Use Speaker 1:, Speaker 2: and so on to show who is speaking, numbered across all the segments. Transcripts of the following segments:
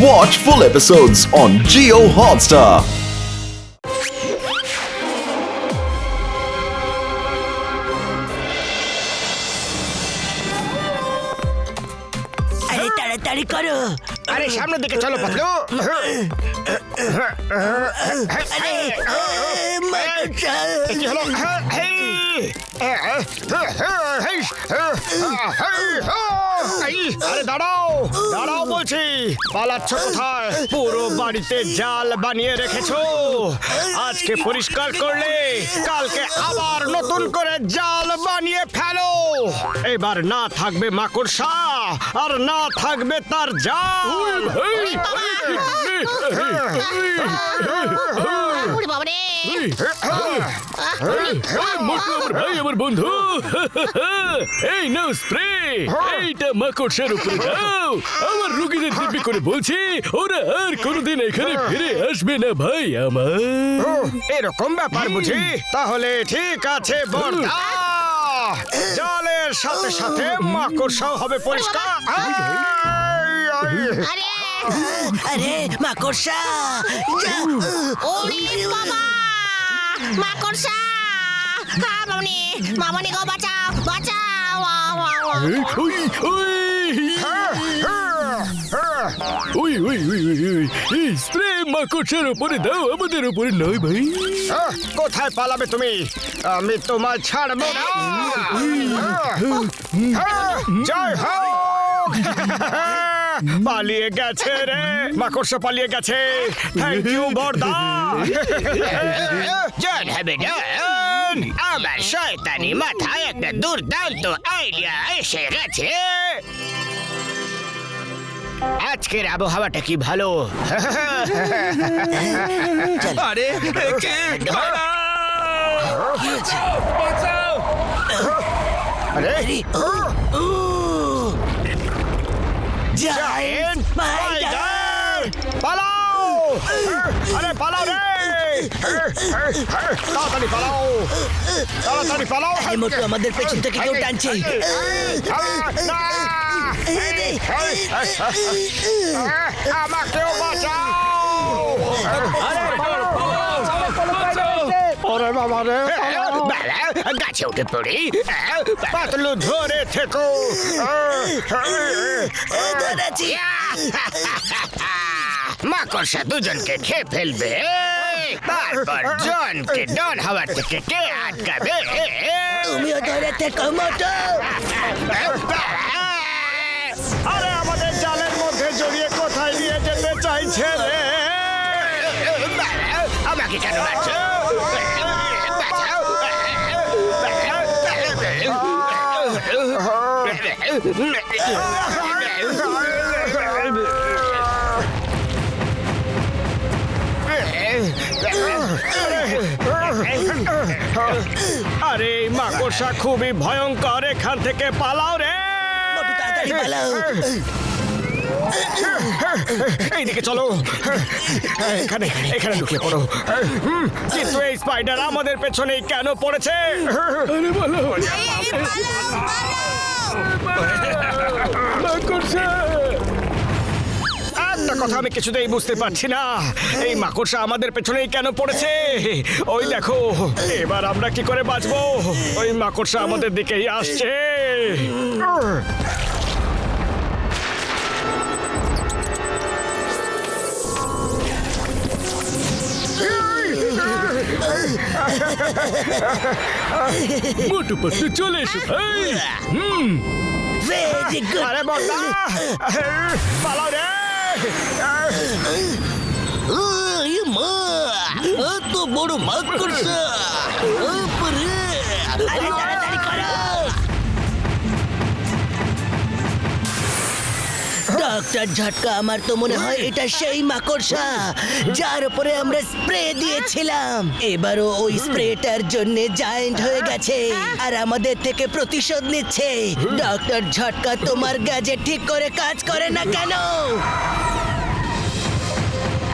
Speaker 1: Watch full episodes on Jio Hotstar.
Speaker 2: আরে তাড়াতাড়ি করো।
Speaker 3: আরে সামনের দিকে চলো পাতলু।
Speaker 2: আরে মাকড়সা।
Speaker 3: কি হলো? আরে দাঁড়াও দাঁড়াও বলছি, পালাচ্ছ কোথায়? পুরো বাড়িতে জাল বানিয়ে রেখেছো। আজকে পরিষ্কার করলে কালকে আবার নতুন করে জাল বানিয়ে ফেলো। এবার না থাকবে মাকড়সা আর না থাকবে তার জাল।
Speaker 4: ওরে বাবা রে!
Speaker 5: ভাই আমার বন্ধু, এই নাও স্প্রে, এইটা মাকড়সার উপরে দাও। আমার রোগীদের দিব্যি করে বলছি, ওরা আর কোনোদিন এখানে ফিরে আসবে না ভাই আমার।
Speaker 3: এরকম ব্যাপার বুঝি? তাহলে ঠিক আছে বড়দা, জলের সাথে সাথে মাকড়সাও হবে পরিষ্কার।
Speaker 4: আরে
Speaker 2: আরে মাকড়সা।
Speaker 4: ওরে বাবা! মাকড়সা! মামনি, মামনি গো বাঁচাও, বাঁচাও!
Speaker 5: ওই ওই ওই ওই ওই ওই এই স্প্রে মাকড়সার উপরে দাও, আমাদের উপরে নয় ভাই।
Speaker 3: কোথায় পালাবে তুমি? আমি তোমার ছাড়বো না। জয় হোক! পালিয়ে গেছে রে, মাকড়সা পালিয়ে গেছে। থ্যাংক ইউ বড়দা।
Speaker 6: জয় হবে জন, আমার শয়তানি মাথায় একটা দুর্দান্ত আইডিয়া এসে গেছে। আজকের আবহাওয়াটা কি ভালো।
Speaker 3: আরে আরে
Speaker 2: জায়েন্ট স্পাইডার।
Speaker 3: পালাও! আরে পালাও রে! তাড়াতাড়ি পালাও, তাড়াতাড়ি পালাও।
Speaker 2: এই মোটু আমাদের পেছন থেকে কেউ টানছে।
Speaker 3: আমাকেও বাঁচাও। ওরে বাবা রে,
Speaker 6: গাছে উঠে পড়ি।
Speaker 3: পাতলু ধরে থেকো।
Speaker 2: ধরেছি।
Speaker 6: মাকড়সা দুজনকে খেয়ে ফেলবে, তারপর জনকে ডন হওয়ার থেকে কে আটকাবে?
Speaker 2: তুমিও ধরে থেকো মোটু।
Speaker 3: আরে আমাদের জালের মধ্যে জড়িয়ে কোথায় নিয়ে যেতে চাইছে রে?
Speaker 6: আমাকে কেন মারছো?
Speaker 3: আরে এই মাকড়সা খুবই ভয়ঙ্কর, এখান থেকে পালাও রে।
Speaker 2: মোটু তাড়াতাড়ি পালাও।
Speaker 3: এইদিকে চলো, এখানে এখানে লুকিয়ে পড়ো। কিন্তু এই স্পাইডার আমাদের পেছনেই কেন পড়েছে?
Speaker 5: আরে বলো মাকড়সা।
Speaker 3: একটা কথা আমি কিছুতেই বুঝতে পারছি না, এই মাকড়সা আমাদের পেছনেই কেন পড়েছে? ওই দেখো, এবার আমরা কি করে বাঁচবো? ওই মাকড়সা আমাদের দিকেই আসছে।
Speaker 5: মোটু পাতলু চলে এসো ভাই।
Speaker 2: Very good.
Speaker 3: আরে বড়দা, পালাও রে।
Speaker 2: এত বড় মাকড়সা। আরে তাড়াতাড়ি করো। ডক্টর ঝটকা, আমার তো মনে হয় এটা সেই মাকড়সা যার উপরে আমরা স্প্রে দিয়েছিলাম। এবারও ওই স্প্রেটার জন্য জায়েন্ট হয়ে গেছে আর আমাদের থেকে প্রতিশোধ নিচ্ছে। ডক্টর ঝটকা, তোমার গ্যাজেট ঠিক করে কাজ করে না কেন?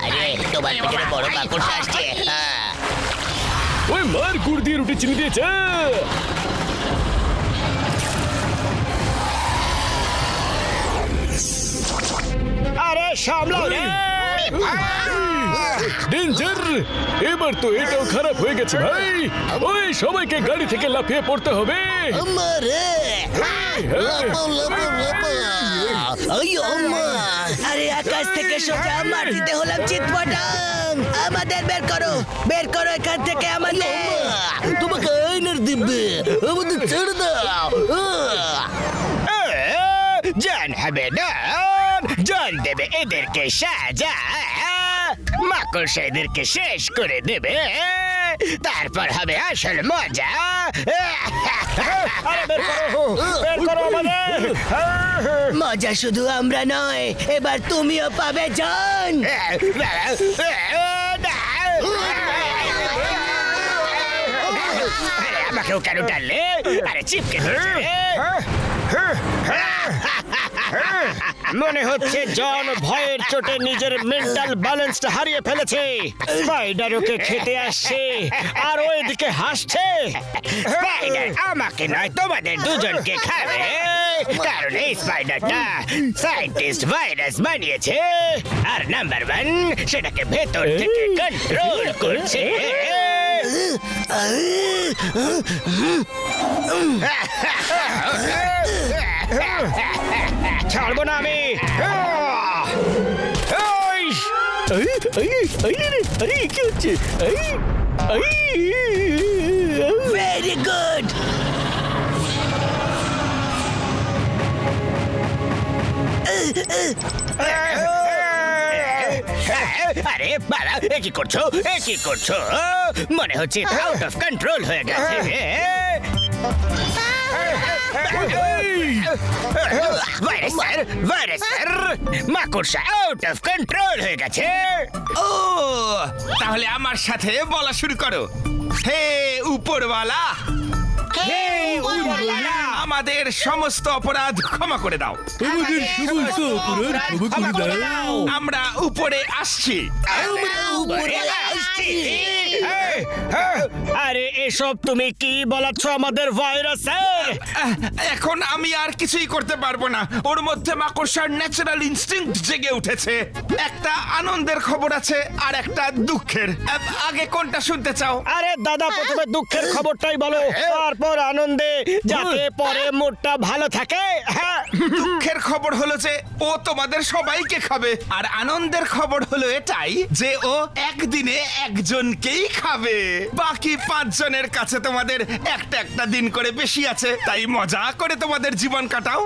Speaker 6: আরে তোমার পেছনে বড় মাকড়সা আসছে।
Speaker 5: ওই মার গুড় দিয়ে রুটি চিনি দিয়েছে।
Speaker 3: আরে সামলাও রে
Speaker 5: ডেঞ্জার! এবার তো এটাও খারাপ হয়ে গেছে ভাই। ওই সবাইকে গাড়ি থেকে লাফিয়ে পড়তে হবে।
Speaker 2: আমারে লাপো লাপো লাপো আইয়ো আম্মা আরে আকাশ থেকে সোজা মাটিতে হলাম চিৎপটাং আমাদের বের করো এখান থেকে আমাদের তোমাকে আইনার দিবে আমাদের ছেড়ে দাও
Speaker 6: জান হবে না, জান দেবে এদেরকে সাজা, মাকড়সা এদেরকে শেষ করে দেবে, তারপর হবে আসল মজা।
Speaker 3: আরে বের করো আমাদের।
Speaker 2: মজা শুধু আমরা নয় এবার তুমিও পাবে জান
Speaker 6: আরে আমাকেও কেন টানলে? আরে চিপকে ধরেছে রে।
Speaker 3: মনে হচ্ছে জন ভয়ের চোটে নিজের মেন্টাল ব্যালেন্সটা হারিয়ে ফেলেছে। স্পাইডার ওকে খেতে আসছে আর ওইদিকে হাসছে।
Speaker 6: স্পাইডার আমাকে নয় তোমাদের দুজনকে খাবে, কারণ এই স্পাইডারটা সায়েন্টিস্ট ভাইরাস বানিয়েছে আর নাম্বার 1 সেটাকে ভেতর থেকে কন্ট্রোল করছে।
Speaker 3: ছাড়বো না আমি।
Speaker 5: আরে কি হচ্ছে?
Speaker 2: ভেরি গুড
Speaker 6: আরে বাড়া, এ কি করছো? মনে হচ্ছে আউট অফ কন্ট্রোল হয়ে গেছে। ভাইরাস স্যার, মাকড়সা আউট অফ কন্ট্রোল হয়ে গেছে।
Speaker 7: ও তাহলে আমার সাথে বলা শুরু করো। হে উপরওয়ালা, আমাদের সমস্ত অপরাধ ক্ষমা করে দাও।
Speaker 5: আমাদের সমস্ত অপরাধ ক্ষমা করে দাও।
Speaker 7: আমরা উপরে আসছি।
Speaker 3: আরে এসব তুমি কি বলাচ্ছ আমাদের ভাইরাসের?
Speaker 7: এখন আমি আর কিছুই করতে পারবো না। ওর মধ্যে মাকড়সার ন্যাচারাল ইনস্টিংক্ট জেগে উঠেছে। একটা আনন্দের খবর আছে আর একটা দুঃখের। আগে কোনটা শুনতে চাও?
Speaker 3: আরে দাদা, প্রথমে দুঃখের খবরটাই বলো, তারপর আনন্দে, যাতে পরে মুডটা ভালো থাকে। হ্যাঁ,
Speaker 7: দুঃখের খবর হলো যে ও তোমাদের সবাইকে খাবে, আর আনন্দের খবর হলো এটাই যে ও একদিনে একজনকেই খাবে। বাকি 5 জনের কাছে তোমাদের একটা দিন করে বেশি আছে, তাই মজা করে তোমাদের জীবন কাটাও।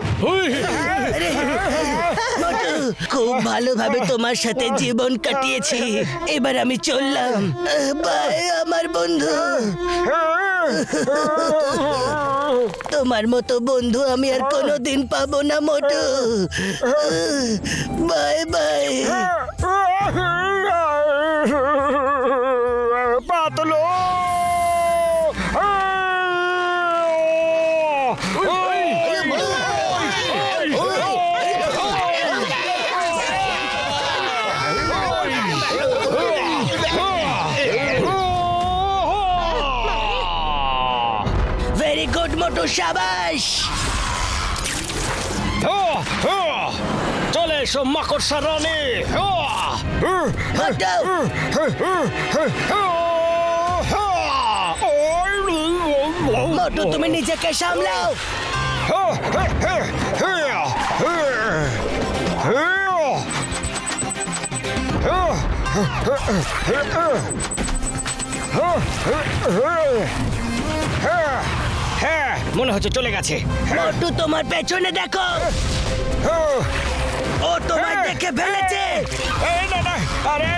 Speaker 2: মোটু, খুব ভালোভাবে তোমার সাথে জীবন কাটিয়েছি, এবার আমি চললাম। বাই আমার বন্ধু। তোমার মতো বন্ধু আমি আর কোনোদিন পাবো না মোটু। Bye bye.
Speaker 3: পাতলো
Speaker 2: ভেরি গুড মোটু, সাবাস।
Speaker 3: চলে এসো মাকড়সা রানী।
Speaker 2: হটাও। মোটু, তুমি নিজেকে সামলাও।
Speaker 3: হ্যাঁ, মনে হচ্ছে চলে গেছে।
Speaker 2: মোটু, তোমার পেছনে দেখো, ও তোমায় দেখে ফেলেছে।
Speaker 3: এই না না, আরে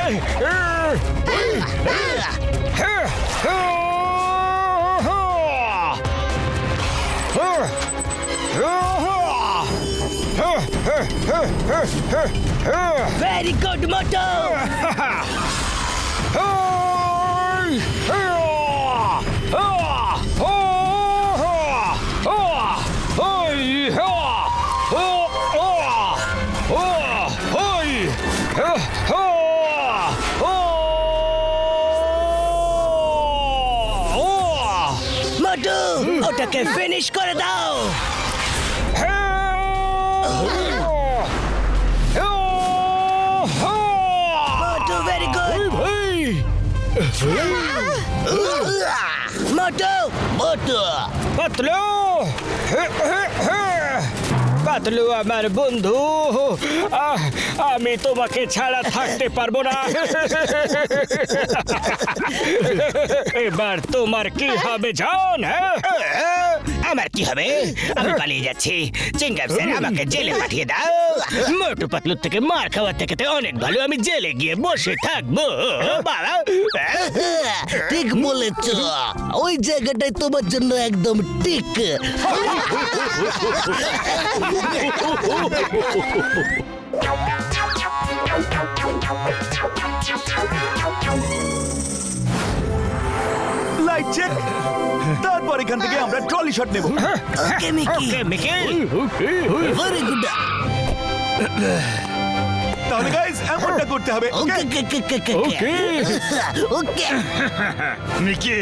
Speaker 2: ভেরি গুড মোটু। মোটু, ওটাকে ফিনিশ করে দাও। মোটু মোটু
Speaker 3: পাতলু পাতলু আমার বন্ধু আমি তোমাকে ছাড়া থাকতে পারবো না এবার তোমার কি হবে জন
Speaker 6: আমার কি হবে আমি পালিয়ে যাচ্ছি চিঙ্গাম স্যার আমাকে জেলে পাঠিয়ে দাও মোটু পাতলুর থেকে মার খাওয়ার থেকে তো অনেক ভালো আমি জেলে গিয়ে বসে থাকবো বাবা
Speaker 2: ঠিক বলেছ ওই জায়গাটাই তোমার জন্য একদম ঠিক
Speaker 1: লাইট চেক। তারপর এখান থেকে আমরা ট্রলি শট নেব।
Speaker 2: ওকে মিকি
Speaker 6: ওকে মিকি
Speaker 5: ওকে
Speaker 2: ভেরি গুড
Speaker 1: তাহলে গাইস এমনটা করতে হবে।
Speaker 2: ওকে
Speaker 5: ওকে
Speaker 2: ওকে
Speaker 8: মিকি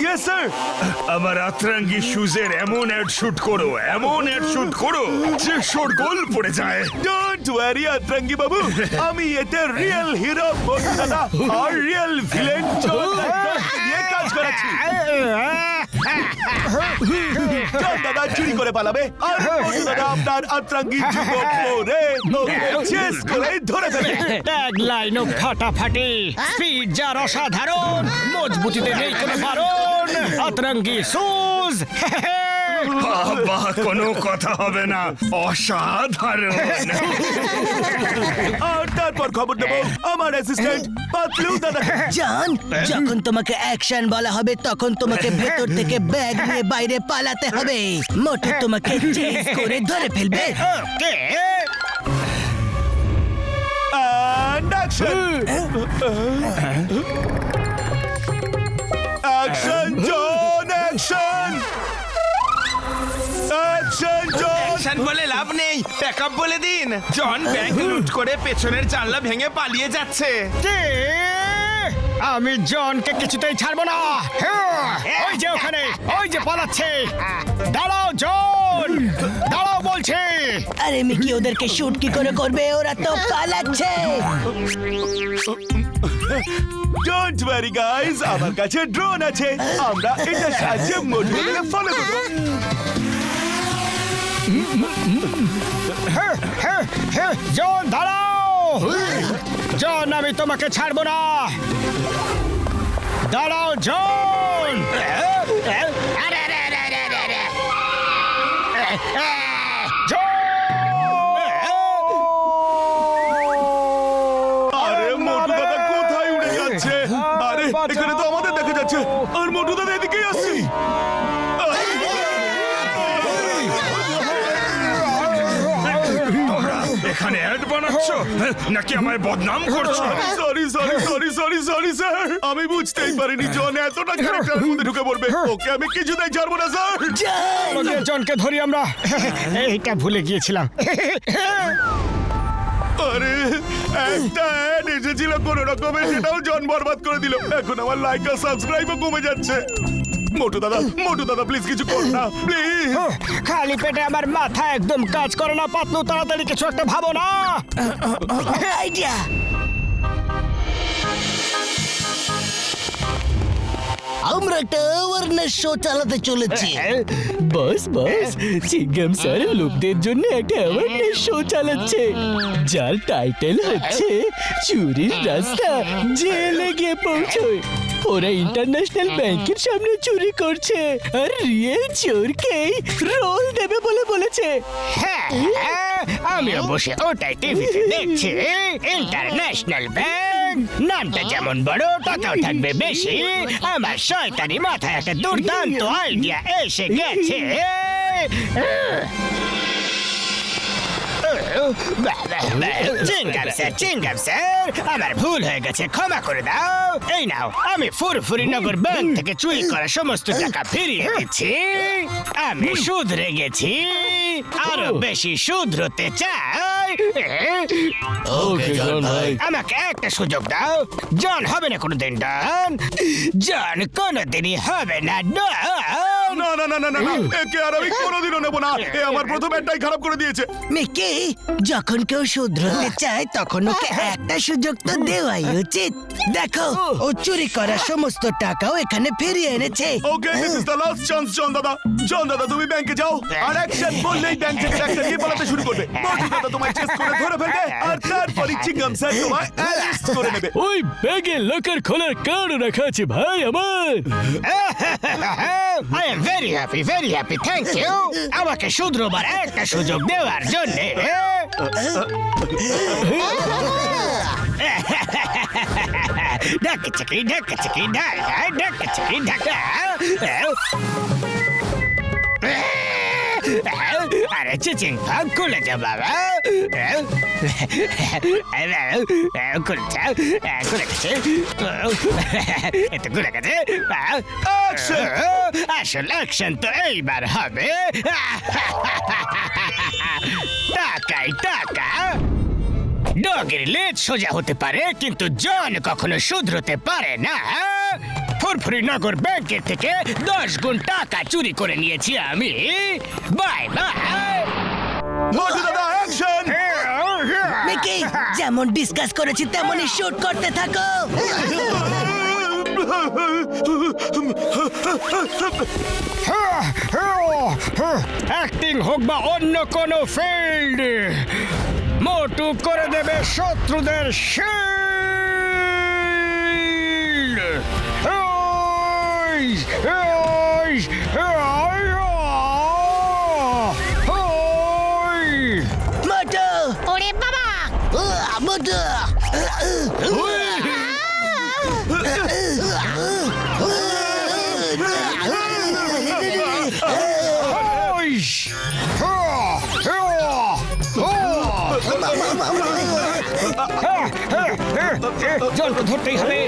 Speaker 1: ইয়েস স্যার।
Speaker 8: আমার আতরাঙ্গি শুজের এমন অ্যাড শুট করো যে শোরগোল পড়ে যায়
Speaker 1: ডোন্ট ওয়ারি আতরাঙ্গি বাবু, আমি এতে রিয়েল হিরো মোটু দাদা আর রিয়েল ভিলেন দিয়ে কাজ করাচ্ছি। জন দাদা চুরি করে পালাবে আর মোটু দাদা আপনার আতরাঙ্গি জুতো পরে ওকে চেস করে ধরে ফেলবে।
Speaker 3: ট্যাগ লাইনও ফাটাফাটি স্পিড যার অসাধারণ মজবুতিতে নেই কোনো বারণ আতরঙ্গি সুজ
Speaker 8: বাহ কোনো কথা হবে না অসাধারণ
Speaker 1: আর তারপর খবর দেবো আমার অ্যাসিস্ট্যান্ট পাতলু দাদা।
Speaker 2: জান যখন তোমাকে অ্যাকশন বলা হবে তখন তোমাকে ভেতর থেকে ব্যাগ নিয়ে বাইরে পালাতে হবে মোটু তোমাকে চেস করে ধরে ফেলবে
Speaker 6: ওকে
Speaker 1: And action! Action, John! Action! Action, John!
Speaker 7: Action বলে লাভ নেই, ব্যাকআপ বলে দিন। জন ব্যাংক লুট করে পেছনের জানলা ভেঙে পালিয়ে যাচ্ছে।
Speaker 3: কে? আমি জনকে কিছুতেই ছাড়বো না ওই যে ওখানে ওই যে পালাচ্ছে দাঁড়াও জন দাঁড়াও বলছি
Speaker 2: আরে মিকি ওদেরকে শুট কি করে করবে ওরা তো পালাচ্ছে
Speaker 1: Don't worry, guys! আমার কাছে ড্রোন আছে। আমরা এটার সাহায্যে মোটুকে ফলো করব।
Speaker 3: জন দাঁড়াও জন আমি তোমাকে ছাড়বো না দাঁড়াও জন
Speaker 6: আরে আরে আরে আরে আরে আরে
Speaker 1: আরে মোটু দাদা কোথায় উড়ে যাচ্ছে? আরে এখানে তো আমাদের দেখা যাচ্ছে আর মোটু দাদা এদিকেই আসছে।
Speaker 8: এখানে অ্যাড বানাচ্ছ নাকি আমায় বদনাম করছো
Speaker 1: সরি স্যার, আমি বুঝতেই পারিনি জন এতটা ক্যারেক্টারের মধ্যে ঢুকে পড়বে। ওকে আমি কিছুতেই ছাড়বো না স্যার।
Speaker 3: চলো জনকে ধরি আমরা এইটা ভুলে গিয়েছিলাম
Speaker 1: আরে একটা অ্যাড এসেছিল কোন রকমে, সেটাও জন বরবাদ করে দিল। এখন আমার লাইক আর সাবস্ক্রাইবও কমে যাচ্ছে। মোটু দাদা প্লিজ কিছু কর না প্লিজ।
Speaker 3: খালি পেটে আমার মাথা একদম কাজ করে না পাতলু তাড়াতাড়ি কিছু একটা ভাবো না
Speaker 2: আইডিয়া আমরা একটা অ্যাওয়ারনেস শো চালাতে চলেছি
Speaker 5: বাস চিঙ্গাম স্যার লোকদের জন্য একটা অ্যাওয়ারনেস শো চালাচ্ছে যার টাইটেল হচ্ছে চুরির রাস্তা জেলে গিয়ে পৌঁছয়। ওরা ইন্টারন্যাশনাল ব্যাংকের সামনে চুরি করছে আর রিয়েল চোরকেই রোল দেবে বলে বলেছে।
Speaker 6: হ্যাঁ আমিও বসে ওটাই টিভিতে দেখছি ইন্টারন্যাশনাল ব্যাংক নামটা যেমন বড় টাকাও থাকবে বেশি আমার শয়তানি মাথায় একটা দুর্দান্ত আইডিয়া এসে গেছে চিঙ্গাম স্যার আমার ভুল হয়ে গেছে ক্ষমা করে দাও এই নাও আমি ফুরফুরি নগর ব্যাংক থেকে চুরি করা সমস্ত টাকা ফিরিয়ে দিচ্ছি আমি শুধরে গেছি আরো বেশি শুধরতে চাই
Speaker 5: ওকে জন ভাই
Speaker 6: আমাকে একটা সুযোগ দাও জন হবে না কোনোদিন ডন জন কোনোদিনই হবে না ডন
Speaker 1: না না না না না না, একে আর আমি কোনোদিনও নেবো না। এ আমার প্রথম একটাই খারাপ করে দিয়েছে।
Speaker 2: মিকি, যখন কেউ শুধরোতে চায় তখন ওকে একটা সুযোগ তো দেওয়াই উচিত। দেখো, ও চুরি করা সমস্ত টাকাও এখানে ফিরিয়ে এনেছে।
Speaker 1: Okay, this is the last chance John দাদা। জন দাদা, তুমি ব্যাংকে যাও আর অ্যাকশন বললেই ব্যাংক থেকে একটা নিয়ে পালাতে শুরু করবে। মোটু দাদা তোমায় চেস করে ধরে ফেলবে আর তারপরই চিংগাম স্যার তোমায় অ্যারেস্ট করে নেবে।
Speaker 5: ওই ব্যাগে লকার খোলার কার্ড রাখা আছে ভাই আমার।
Speaker 6: I am very happy, thank you আমাকে শুধরোবার একটা সুযোগ দেওয়ার জন্য। ঢাকা চিকি ঢাকা। আরে চিচিং ভাগ খুলে যা বাবা। খুলে গেছে, এত খুলে গেছে। আসল অ্যাকশন তো এইবার হবে। টাকাই টাকা। ডগের লেজ সোজা হতে পারে কিন্তু জন কখনো শুধরোতে পারে না। ফুরফুরি নগর ব্যাংকের থেকে 10 গুণ টাকা চুরি করে নিয়েছি আমি। Bye bye.
Speaker 1: মোটু দাদা, অ্যাকশন!
Speaker 2: মিকি, যেমন ডিসকাস করেছি তেমনই শুট করতে থাকো।
Speaker 3: অ্যাক্টিং হোক বা অন্য কোনো ফিল্ড, মোটু করে দেবে শত্রুদের শিল্ড।
Speaker 2: মোটু,
Speaker 4: ওরে বাবা!
Speaker 2: মোটু,
Speaker 3: জলকে ধরতেই হবে।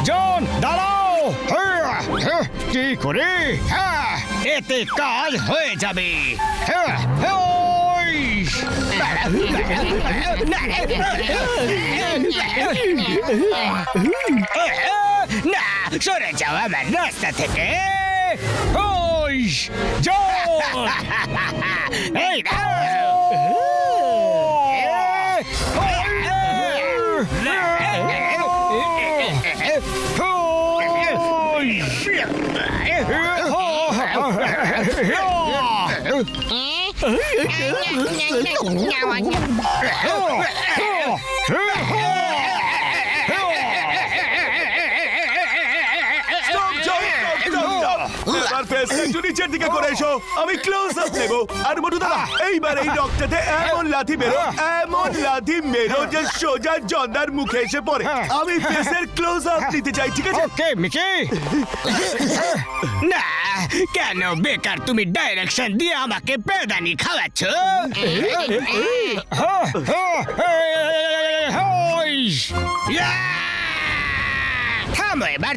Speaker 3: জন দাঁড়াও। কি করে? এতে কাজ হয়ে যাবে। না, সরে যাও আমার রাস্তা থেকে। জন এই
Speaker 1: এবার ফেসটা একটু নিচের দিকে করে এসো, আমি ক্লোজ আপ নেব। আর মোটু দাদা, এইবার এই ডগটাতে এমন লাথি মেরো যে সোজা জন্দার মুখে এসে পড়ে। আমি ফেসের ক্লোজ আপ নিতে চাই, ঠিক আছে?
Speaker 3: ওকে মিকি।
Speaker 6: না, কেন বেকার তুমি ডাইরেকশন দিয়ে আমাকে পেদানি খাওয়াচ্ছ?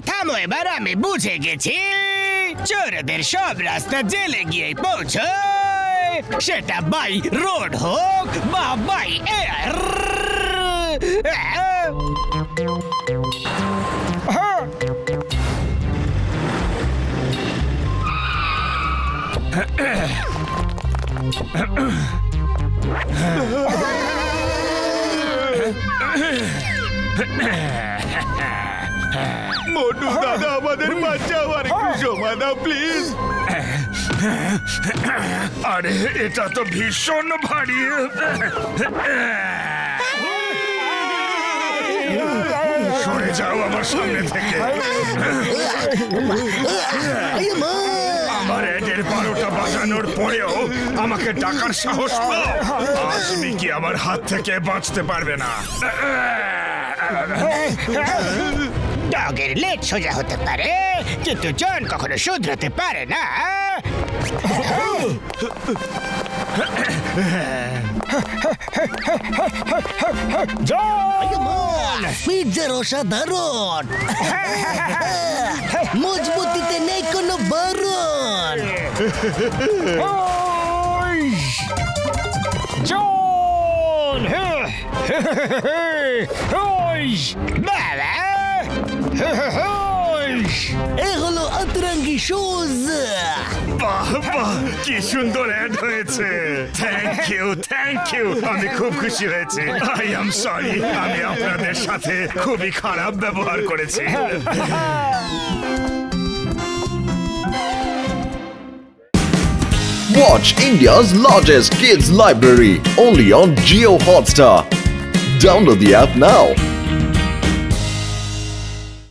Speaker 6: থামো এবার, আমি বুঝে গেছি। চোরদের সব রাস্তা জেলে গিয়ে পৌঁছয়, সেটা বাই রোড হোক বা বাই এয়ার।
Speaker 1: মোটু দাদা, আমাদের বাঁচাও, আর একটু সময় দাও প্লিজ।
Speaker 8: আরে এটা তো ভীষণ ভারী। সরে যাও আমার সামনে থেকে। আমার এদের 12টা বাজানোর পরেও আমাকে ডাকার সাহস পাও? আজ মিকি আমার হাত থেকে বাঁচতে পারবে না।
Speaker 6: ডগের লেজ সোজা হতে পারে কিন্তু জন কখনো শুধরাতে পারে না।
Speaker 3: জন
Speaker 2: পিৎজার অসাধারণ মজবুতিতে নেই কোনো বারণ
Speaker 3: জন
Speaker 2: এ হলো অতরঙ্গি শুজ
Speaker 8: বাহ বাহ কি সুন্দর অ্যাড হয়েছে থ্যাংক ইউ আমি খুব খুশি হয়েছি আই এম সরি আমি আপনাদের সাথে খুবই খারাপ ব্যবহার করেছি
Speaker 9: Watch India's largest kids library only on Geo Hotstar. Download the app now.